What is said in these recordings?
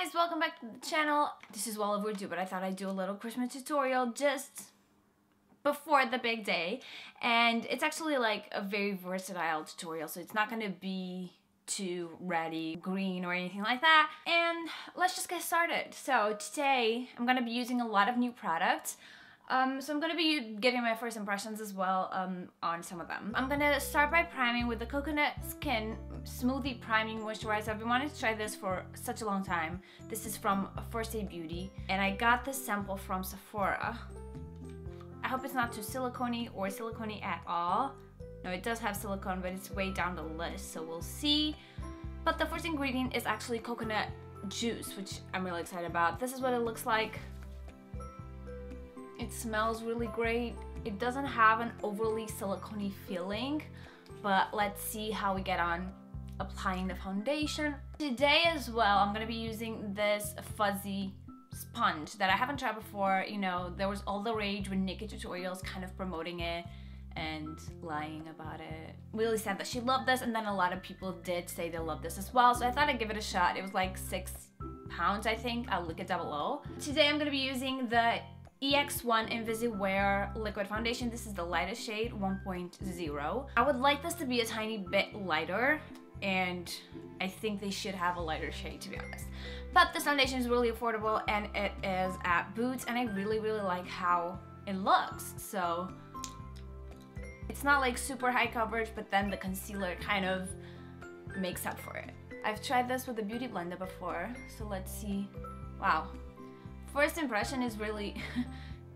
guys, welcome back to the channel. This is well overdue, but I thought I'd do a little Christmas tutorial just before the big day. And it's actually like a very versatile tutorial, so it's not gonna be too reddy, green, or anything like that. And let's just get started. So today, I'm gonna be using a lot of new products. So I'm gonna be giving my first impressions as well on some of them. I'm gonna start by priming with the Coconut Skin Smoothie Priming Moisturizer. I've been wanting to try this for such a long time. This is from First Aid Beauty, and I got this sample from Sephora. I hope it's not too silicone-y or silicone-y at all. No, it does have silicone, but it's way down the list, so we'll see. But the first ingredient is actually coconut juice, which I'm really excited about. This is what it looks like. It smells really great. It doesn't have an overly silicone-y feeling, but let's see how we get on applying the foundation. Today as well, I'm gonna be using this fuzzy sponge that I haven't tried before. You know, there was all the rage with Nikki tutorials kind of promoting it and lying about it. Lily said that she loved this, and then a lot of people did say they love this as well, so I thought I'd give it a shot. It was like £6, I think. I'll link it down below. Today I'm gonna be using the EX1 Invisiwear Liquid Foundation. This is the lightest shade, 1.0. I would like this to be a tiny bit lighter, and I think they should have a lighter shade, to be honest. But this foundation is really affordable, and it is at Boots, and I really like how it looks. So it's not like super high coverage, but then the concealer kind of makes up for it. I've tried this with a beauty blender before, so let's see. Wow. First impression is really,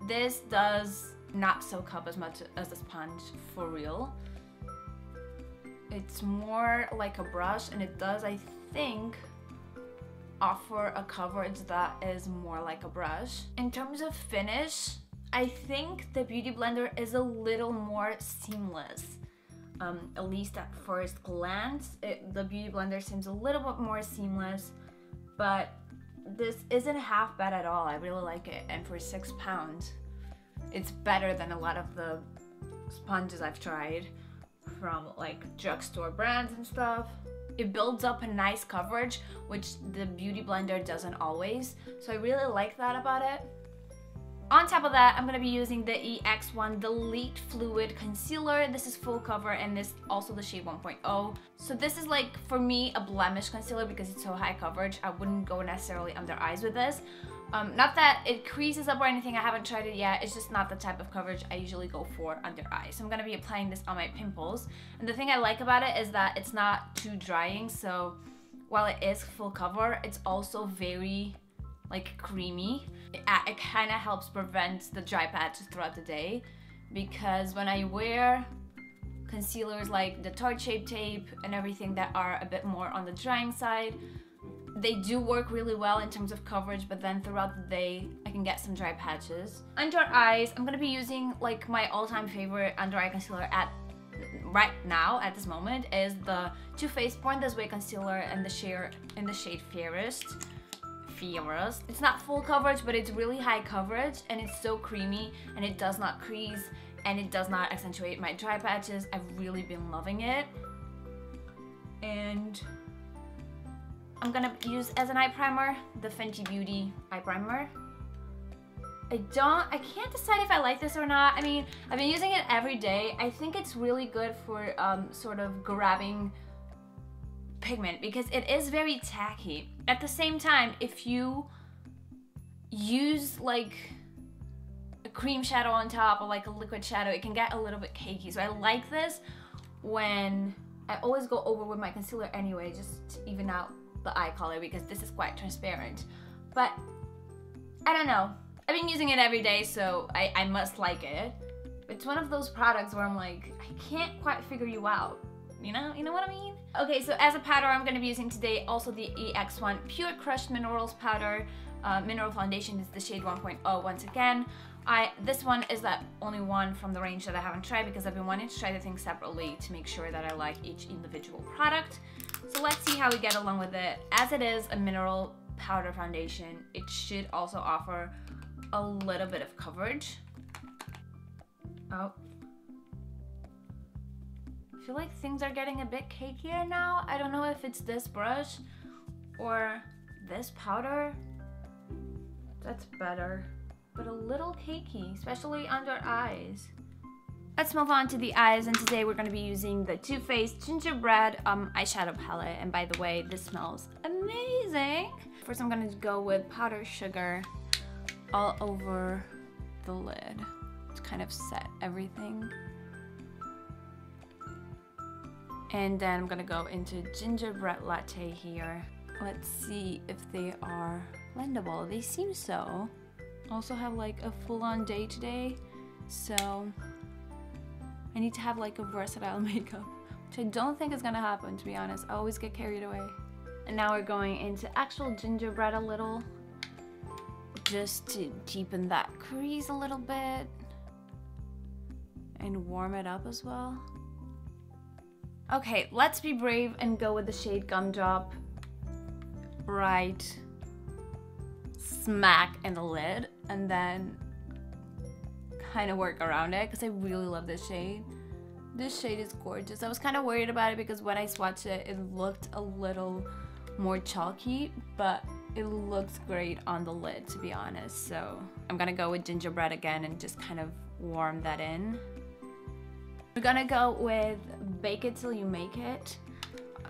this does not soak up as much as a sponge, for real. It's more like a brush, and it does, I think, offer a coverage that is more like a brush. In terms of finish, I think the beauty blender is a little more seamless. At least at first glance, the beauty blender seems a little bit more seamless, but this isn't half bad at all. I really like it, and for £6, it's better than a lot of the sponges I've tried from like drugstore brands and stuff. It builds up a nice coverage, which the beauty blender doesn't always, so I really like that about it. On top of that, I'm gonna be using the EX1 Delete Fluid Concealer. This is full cover, and this also the shade 1.0. So this is like, for me, a blemish concealer because it's so high coverage. I wouldn't go necessarily under eyes with this. Not that it creases up or anything, I haven't tried it yet. It's just not the type of coverage I usually go for under eyes. So I'm gonna be applying this on my pimples. And the thing I like about it is that it's not too drying. So while it is full cover, it's also very like creamy. It kind of helps prevent the dry patches throughout the day, because when I wear concealers like the Tarte Shape Tape and everything that are a bit more on the drying side, they do work really well in terms of coverage, but then throughout the day I can get some dry patches. Under eyes, I'm gonna be using like my all-time favorite under eye concealer right now at this moment is the Too Faced Born This Way concealer in the shade Fairest. It's not full coverage, but it's really high coverage, and it's so creamy, and it does not crease, and it does not accentuate my dry patches. I've really been loving it. And I'm gonna use as an eye primer the Fenty Beauty eye primer. I can't decide if I like this or not. I mean, I've been using it every day. I think it's really good for sort of grabbing pigment because it is very tacky. At the same time, if you use like a cream shadow on top or like a liquid shadow, it can get a little bit cakey. So I like this when I always go over with my concealer anyway, just to even out the eye color, because this is quite transparent. But I don't know. I've been using it every day, so I must like it. It's one of those products where I'm like, I can't quite figure you out. You know what I mean? Okay, so as a powder, I'm going to be using today also the EX1 Pure Crushed Minerals Powder. Mineral Foundation is the shade 1.0 once again. This one is the only one from the range that I haven't tried because I've been wanting to try the things separately to make sure that I like each individual product. So let's see how we get along with it. As it is a mineral powder foundation, it should also offer a little bit of coverage. Oh. I feel like things are getting a bit cakier now. I don't know if it's this brush or this powder, that's better, but a little cakey, especially under eyes. Let's move on to the eyes, and today we're going to be using the Too Faced Gingerbread eyeshadow palette. And by the way, this smells amazing. First, I'm going to go with powdered sugar all over the lid to kind of set everything. And then I'm going to go into Gingerbread Latte here. Let's see if they are blendable. They seem so. Also have like a full-on day today, so I need to have like a versatile makeup, which I don't think is gonna happen, to be honest. I always get carried away. And now we're going into actual gingerbread a little, just to deepen that crease a little bit and warm it up as well. Okay, let's be brave and go with the shade Gumdrop right smack in the lid, and then kind of work around it because I really love this shade. This shade is gorgeous. I was kind of worried about it because when I swatched it, it looked a little more chalky, but it looks great on the lid, to be honest. So I'm gonna go with gingerbread again and just kind of warm that in. We're gonna go with Bake It Till You Make It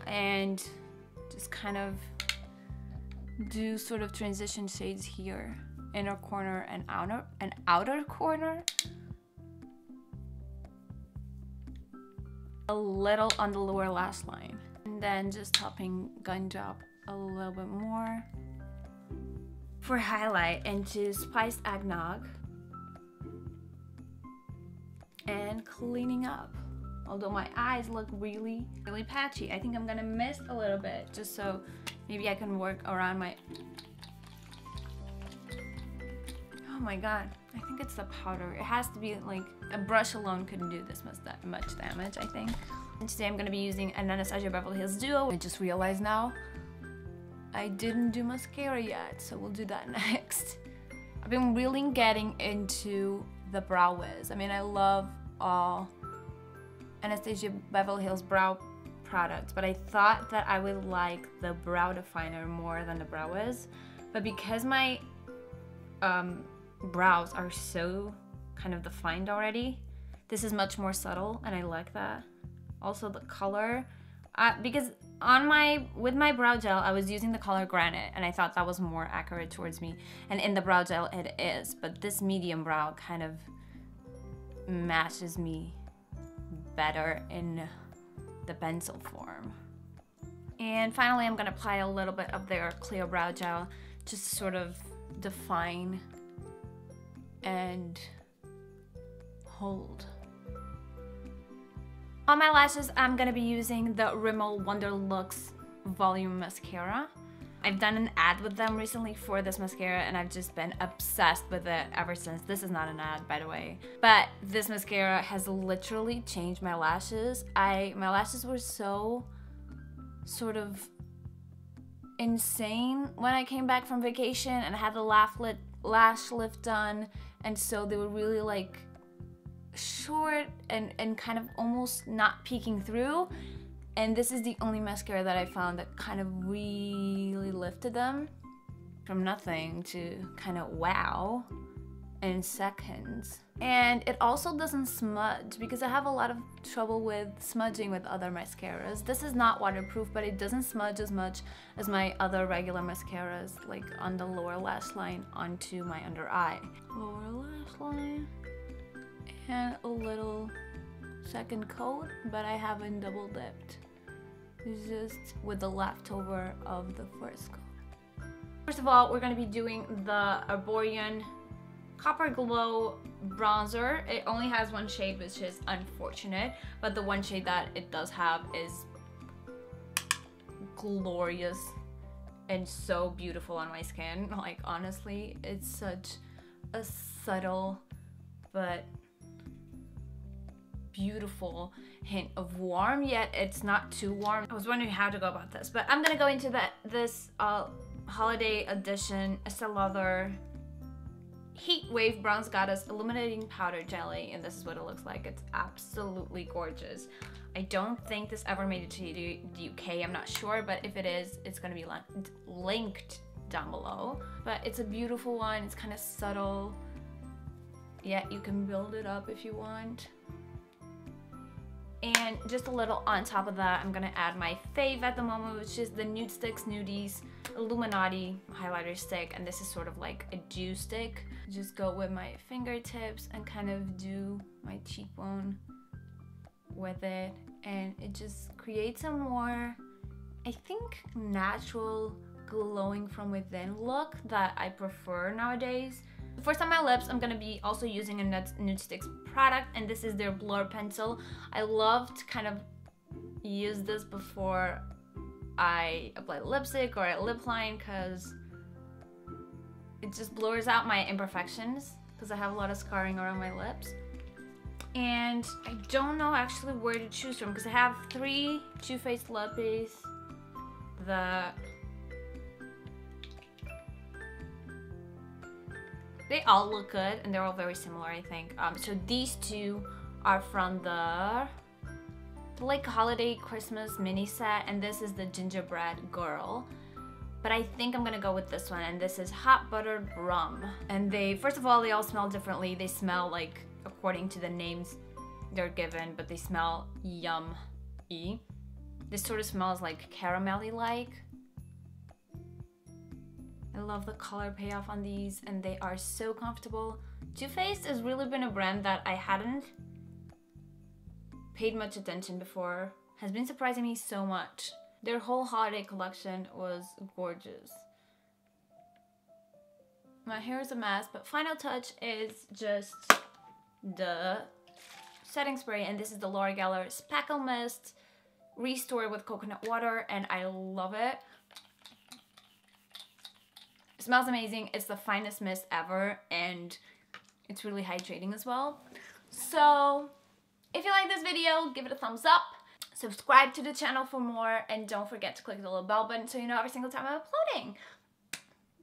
and just kind of do sort of transition shades here. Inner corner and outer corner. A little on the lower lash line. And then just topping Gumdrop a little bit more for highlight into Spiced Eggnog. And cleaning up. Although my eyes look really patchy. I think I'm gonna mist a little bit just so maybe I can work around my... Oh my god, I think it's the powder. It has to be like, a brush alone couldn't do this much damage, I think. And today I'm gonna be using an ANASTASIA Beverly Hills Duo. I just realized now, I didn't do mascara yet, so we'll do that next. I've been really getting into the Brow Wiz. I mean, I love all ANASTASIA Beverly Hills brow products, but I thought that I would like the brow definer more than the Brow Wiz. But because my brows are so kind of defined already, this is much more subtle and I like that. Also the color, because with my brow gel I was using the color Granite and I thought that was more accurate towards me, and in the brow gel it is, but this medium brow kind of matches me better in the pencil form. And finally I'm gonna apply a little bit of their clear brow gel just to sort of define and hold. On my lashes, I'm gonna be using the RIMMEL Wonderlux Volume Mascara. I've done an ad with them recently for this mascara and I've just been obsessed with it ever since. This is not an ad, by the way. But this mascara has literally changed my lashes. My lashes were so sort of insane when I came back from vacation and I had the lash lift done, and so they were really like short and kind of almost not peeking through, and this is the only mascara that I found that kind of really lifted them from nothing to kind of wow in seconds. And it also doesn't smudge, because I have a lot of trouble with smudging with other mascaras. This is not waterproof, but it doesn't smudge as much as my other regular mascaras, like on the lower lash line onto my under eye. Lower lash line and a little second coat, but I haven't double dipped. It's just with the leftover of the first coat. First of all, we're going to be doing the ERBORIAN Copper Glow bronzer. It only has one shade, which is unfortunate, but the one shade that it does have is glorious and so beautiful on my skin. Like, honestly, it's such a subtle but beautiful hint of warm, yet it's not too warm. I was wondering how to go about this, but I'm gonna go into this holiday edition Estée Lauder Heat Wave Bronze Goddess Illuminating Powder Jelly, and this is what it looks like. It's absolutely gorgeous. I don't think this ever made it to the UK, I'm not sure, but if it is, it's gonna be linked down below. But it's a beautiful one. It's kind of subtle. Yeah, you can build it up if you want. And just a little on top of that, I'm gonna add my fave at the moment, which is the Nude Sticks Nudies Illuminati highlighter stick. And this is sort of like a dew stick. Just go with my fingertips and kind of do my cheekbone with it. And it just creates a more, I think, natural, glowing from within look that I prefer nowadays. First on my lips, I'm gonna be also using a Nude Sticks product, and this is their Blur Pencil. I love to kind of use this before I apply lipstick or a lip line because it just blurs out my imperfections because I have a lot of scarring around my lips. And I don't know actually where to choose from because I have 3 Too Faced lippies that they all look good and they're all very similar, I think. So these 2 are from the like holiday Christmas mini set, and this is the Gingerbread Girl. But I think I'm gonna go with this one, and this is Hot Buttered Rum. And they, first of all, they all smell differently. They smell like according to the names they're given, but they smell yum-y. This sort of smells like caramelly like. I love the color payoff on these, and they are so comfortable. Too Faced has really been a brand that I hadn't paid much attention before. Has been surprising me so much. Their whole holiday collection was gorgeous. My hair is a mess, but final touch is just the setting spray, and this is the Laura Geller Spackle Mist restored with coconut water, and I love it. It smells amazing. It's the finest mist ever, and it's really hydrating as well. So if you like this video, give it a thumbs up, subscribe to the channel for more, and don't forget to click the little bell button so you know every single time I'm uploading.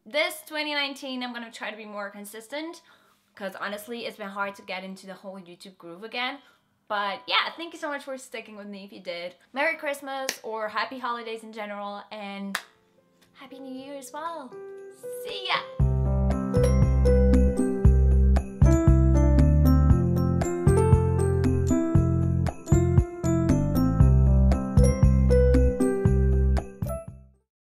This 2019, I'm gonna try to be more consistent because honestly, it's been hard to get into the whole YouTube groove again. But yeah, thank you so much for sticking with me if you did. Merry Christmas or Happy Holidays in general, and Happy New Year as well. See ya!